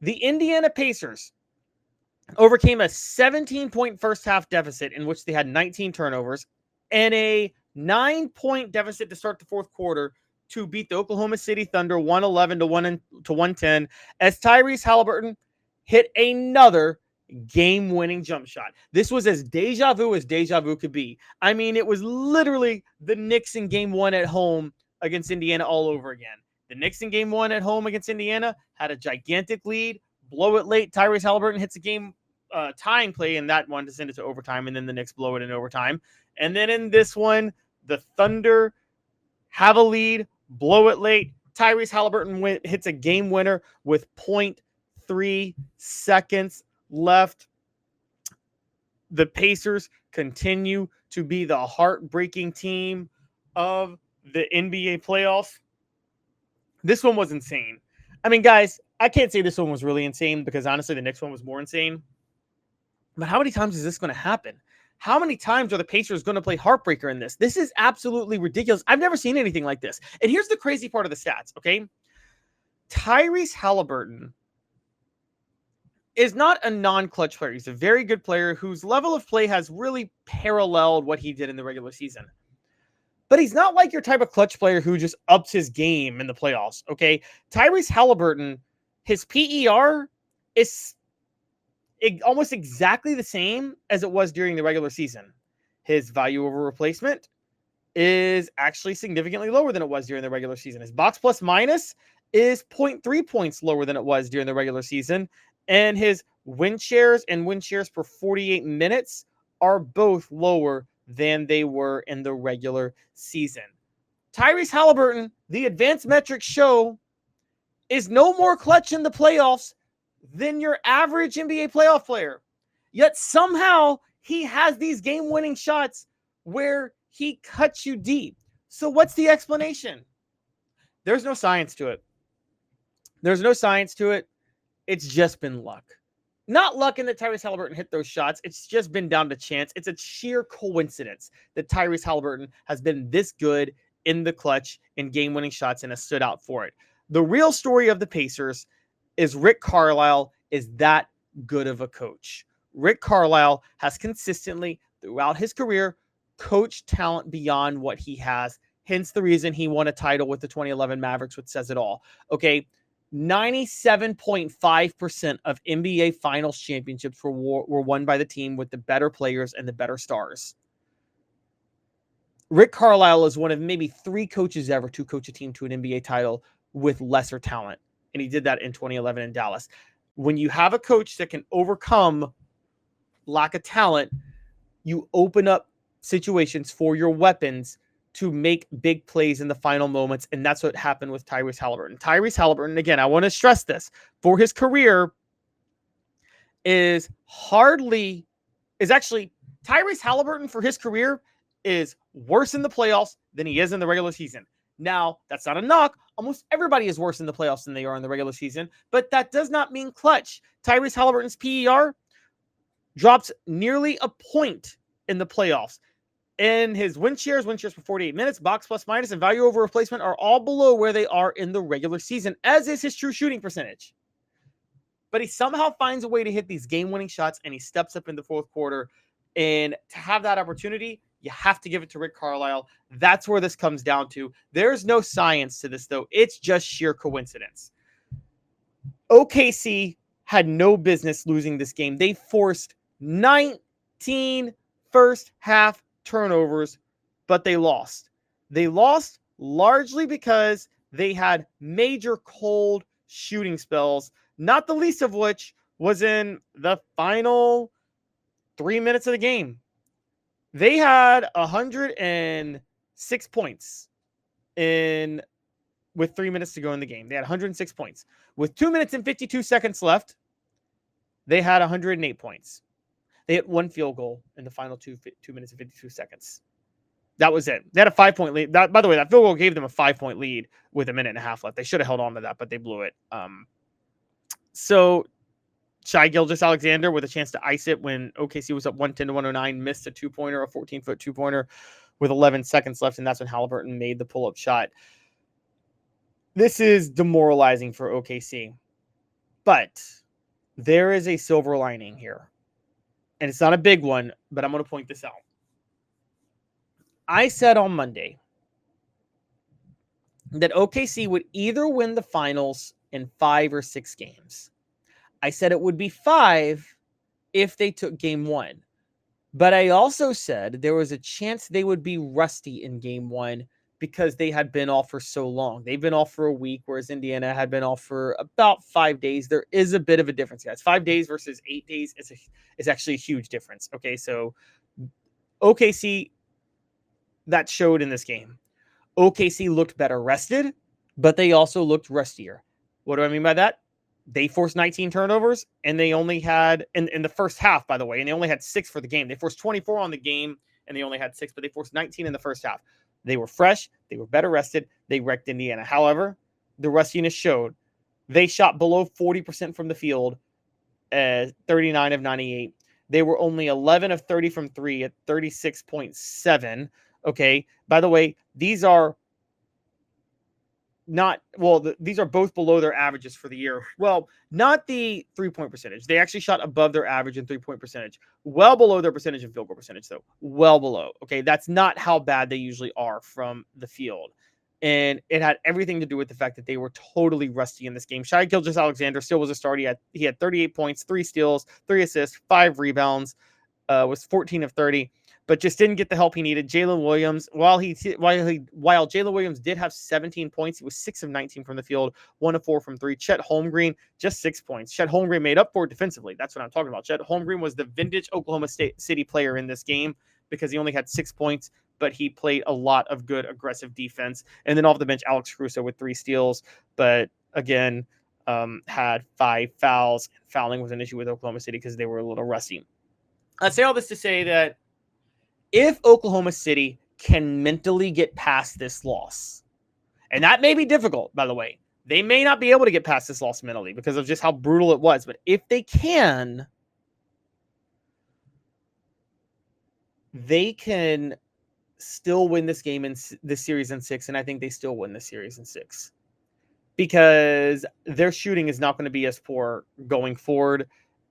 The Indiana Pacers overcame a 17-point first half deficit in which they had 19 turnovers and a 9-point deficit to start the fourth quarter to beat the Oklahoma City Thunder 111 to 110 as Tyrese Haliburton hit another game-winning jump shot. This was as deja vu could be. I mean, it was literally the Knicks in game one at home against Indiana all over again. The Knicks in game one at home against Indiana had a gigantic lead, blow it late. Tyrese Haliburton hits a game tying play in that one to send it to overtime, and then the Knicks blow it in overtime. And then in this one, the Thunder have a lead, blow it late. Tyrese Haliburton hits a game winner with 0.3 seconds left. The Pacers continue to be the heartbreaking team of the NBA playoffs. This one was insane. I mean, guys, I can't say this one was really insane because honestly, the next one was more insane. But how many times is this going to happen? How many times are the Pacers going to play heartbreaker in this? This is absolutely ridiculous. I've never seen anything like this. And here's the crazy part of the stats, okay? Tyrese Haliburton is not a non-clutch player. He's a very good player whose level of play has really paralleled what he did in the regular season. But he's not like your type of clutch player who just ups his game in the playoffs, okay? Tyrese Haliburton, his PER is almost exactly the same as it was during the regular season. His value over replacement is actually significantly lower than it was during the regular season. His box plus minus is 0.3 points lower than it was during the regular season. And his win shares and win shares per 48 minutes are both lower than they were in the regular season. Tyrese Haliburton, the advanced metrics show, is no more clutch in the playoffs than your average NBA playoff player. Yet somehow he has these game-winning shots where he cuts you deep. So what's the explanation? There's no science to it. There's no science to it. It's just been luck. Not luck in that Tyrese Haliburton hit those shots. It's just been down to chance. It's a sheer coincidence that Tyrese Haliburton has been this good in the clutch in game-winning shots and has stood out for it. The real story of the Pacers is Rick Carlisle is that good of a coach. Rick Carlisle has consistently, throughout his career, coached talent beyond what he has. Hence the reason he won a title with the 2011 Mavericks, which says it all. Okay, 97.5% of NBA Finals championships were won by the team with the better players and the better stars. Rick Carlisle is one of maybe 3 coaches ever to coach a team to an NBA title with lesser talent. And he did that in 2011 in Dallas. When you have a coach that can overcome lack of talent, you open up situations for your weapons to make big plays in the final moments. And that's what happened with Tyrese Haliburton. Tyrese Haliburton, again, I want to stress this, for his career Tyrese Haliburton for his career is worse in the playoffs than he is in the regular season. Now, that's not a knock. Almost everybody is worse in the playoffs than they are in the regular season, but that does not mean clutch. Tyrese Haliburton's PER drops nearly a point in the playoffs. And his win shares for 48 minutes, box plus minus, and value over replacement are all below where they are in the regular season, as is his true shooting percentage. But he somehow finds a way to hit these game-winning shots, and he steps up in the fourth quarter. And to have that opportunity, you have to give it to Rick Carlisle. That's where this comes down to. There's no science to this, though. It's just sheer coincidence. OKC had no business losing this game. They forced 19 first half turnovers, but they lost. They lost largely because they had major cold shooting spells, not the least of which was in the final 3 minutes of the game. They had 106 points with 3 minutes to go in the game. They had 106 points. With 2 minutes and 52 seconds left, they had 108 points. They hit one field goal in the final 2 minutes and 52 seconds. That was it. They had a 5-point lead. By the way, that field goal gave them a 5-point lead with a minute and a half left. They should have held on to that, but they blew it. So Shai Gilgeous-Alexander with a chance to ice it when OKC was up 110 to 109, missed a 2-pointer, a 14-foot 2-pointer with 11 seconds left, and that's when Haliburton made the pull-up shot. This is demoralizing for OKC. But there is a silver lining here. And it's not a big one, but I'm going to point this out. I said on Monday that OKC would either win the finals in 5 or 6 games. I said it would be 5 if they took game 1. But I also said there was a chance they would be rusty in game 1 because they had been off for so long. They've been off for a week, whereas Indiana had been off for about 5 days. There is a bit of a difference, guys. 5 days versus 8 days is actually a huge difference. Okay, so OKC, that showed in this game. OKC looked better rested, but they also looked rustier. What do I mean by that? They forced 19 turnovers, and they only had, in the first half, by the way, and they only had 6 for the game. They forced 24 on the game, and they only had 6, but they forced 19 in the first half. They were fresh. They were better rested. They wrecked Indiana. However, the rustiness showed. They shot below 40% from the field, 39 of 98. They were only 11 of 30 from 3 at 36.7. Okay. By the way, these are not, these are both below their averages for the year. Well, not the 3-point percentage. They actually shot above their average in 3-point percentage. Well below their percentage in field goal percentage, though. Well below. Okay. That's not how bad they usually are from the field. And it had everything to do with the fact that they were totally rusty in this game. Shai Gilgeous-Alexander still was a starter. He had 38 points, 3 steals, 3 assists, 5 rebounds, was 14 of 30, but just didn't get the help he needed. Jalen Williams, while Jalen Williams did have 17 points, he was 6 of 19 from the field, 1 of 4 from 3. Chet Holmgren, just 6 points. Chet Holmgren made up for it defensively. That's what I'm talking about. Chet Holmgren was the vintage Oklahoma City player in this game because he only had 6 points, but he played a lot of good aggressive defense. And then off the bench, Alex Caruso with 3 steals, but again, had 5 fouls. Fouling was an issue with Oklahoma City because they were a little rusty. I say all this to say that if Oklahoma City can mentally get past this loss, and that may be difficult, by the way, they may not be able to get past this loss mentally because of just how brutal it was. But if they can, they can still win this game in this series in 6. And I think they still win this series in 6 because their shooting is not going to be as poor going forward.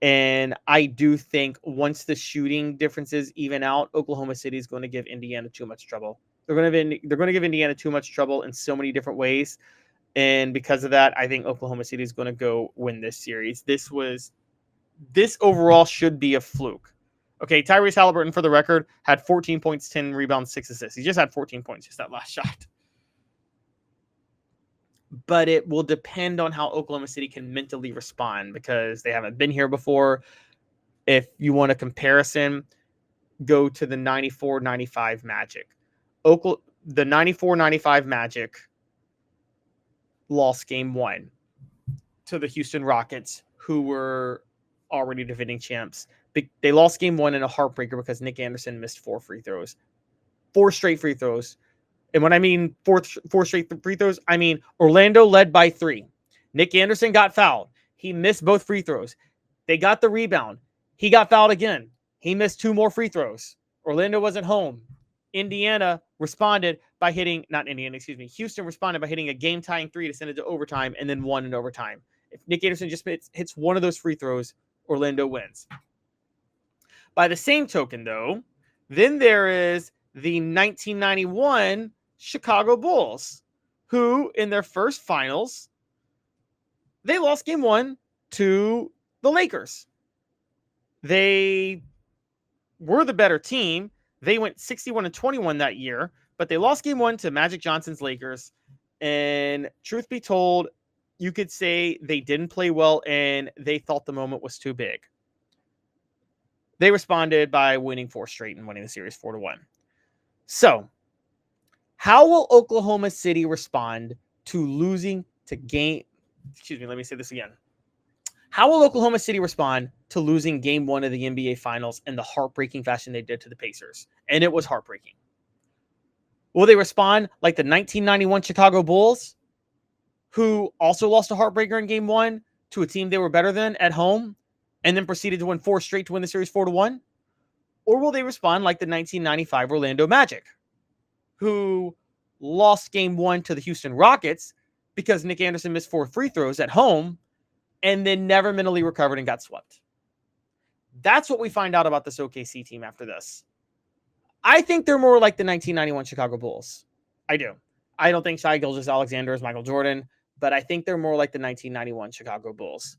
And I do think once the shooting differences even out, Oklahoma City is going to give Indiana too much trouble. They're going to give Indiana too much trouble in so many different ways. And because of that, I think Oklahoma City is going to go win this series. This overall should be a fluke. Okay, Tyrese Haliburton, for the record, had 14 points, 10 rebounds, 6 assists. He just had 14 points, just that last shot. But it will depend on how Oklahoma City can mentally respond because they haven't been here before. If you want a comparison, go to the 94-95 Magic. The 94-95 Magic lost game 1 to the Houston Rockets, who were already defending champs. They lost game 1 in a heartbreaker because Nick Anderson missed 4 free throws. 4 straight free throws. And when I mean 4 straight free throws, I mean Orlando led by 3. Nick Anderson got fouled. He missed both free throws. They got the rebound. He got fouled again. He missed 2 more free throws. Orlando wasn't home. Houston responded by hitting a game-tying 3 to send it to overtime and then 1 in overtime. If Nick Anderson just hits one of those free throws, Orlando wins. By the same token, though, then there is the 1991 Chicago Bulls, who in their first finals, they lost game 1 to the Lakers. They were the better team. They went 61-21 that year, but they lost game 1 to Magic Johnson's Lakers. And truth be told, you could say they didn't play well and they thought the moment was too big. They responded by winning 4 straight and winning the series 4-1. So, how will Oklahoma City respond to losing to game? Excuse me, let me say this again. How will Oklahoma City respond to losing game 1 of the NBA Finals in the heartbreaking fashion they did to the Pacers? And it was heartbreaking. Will they respond like the 1991 Chicago Bulls, who also lost a heartbreaker in game 1 to a team they were better than at home, and then proceeded to win 4 straight to win the series 4-1? Or will they respond like the 1995 Orlando Magic, who lost game 1 to the Houston Rockets because Nick Anderson missed 4 free throws at home, and then never mentally recovered and got swept. That's what we find out about this OKC team after this. I think they're more like the 1991 Chicago Bulls. I do. I don't think Shai Gilgeous-Alexander is Michael Jordan, but I think they're more like the 1991 Chicago Bulls.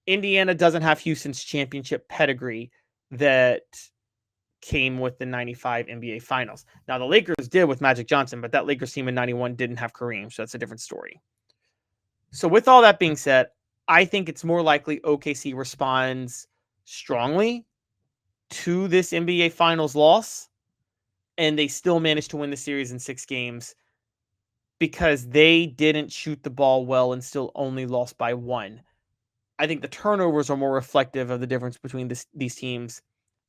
Indiana doesn't have Houston's championship pedigree that came with the 95 NBA Finals. Now, the Lakers did with Magic Johnson, but that Lakers team in 91 didn't have Kareem, so that's a different story. So with all that being said, I think it's more likely OKC responds strongly to this NBA Finals loss, and they still managed to win the series in 6 games because they didn't shoot the ball well and still only lost by 1. I think the turnovers are more reflective of the difference between these teams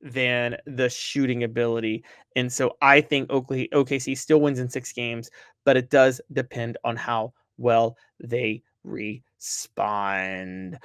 than the shooting ability. And so I think OKC still wins in 6 games, but it does depend on how well they respond.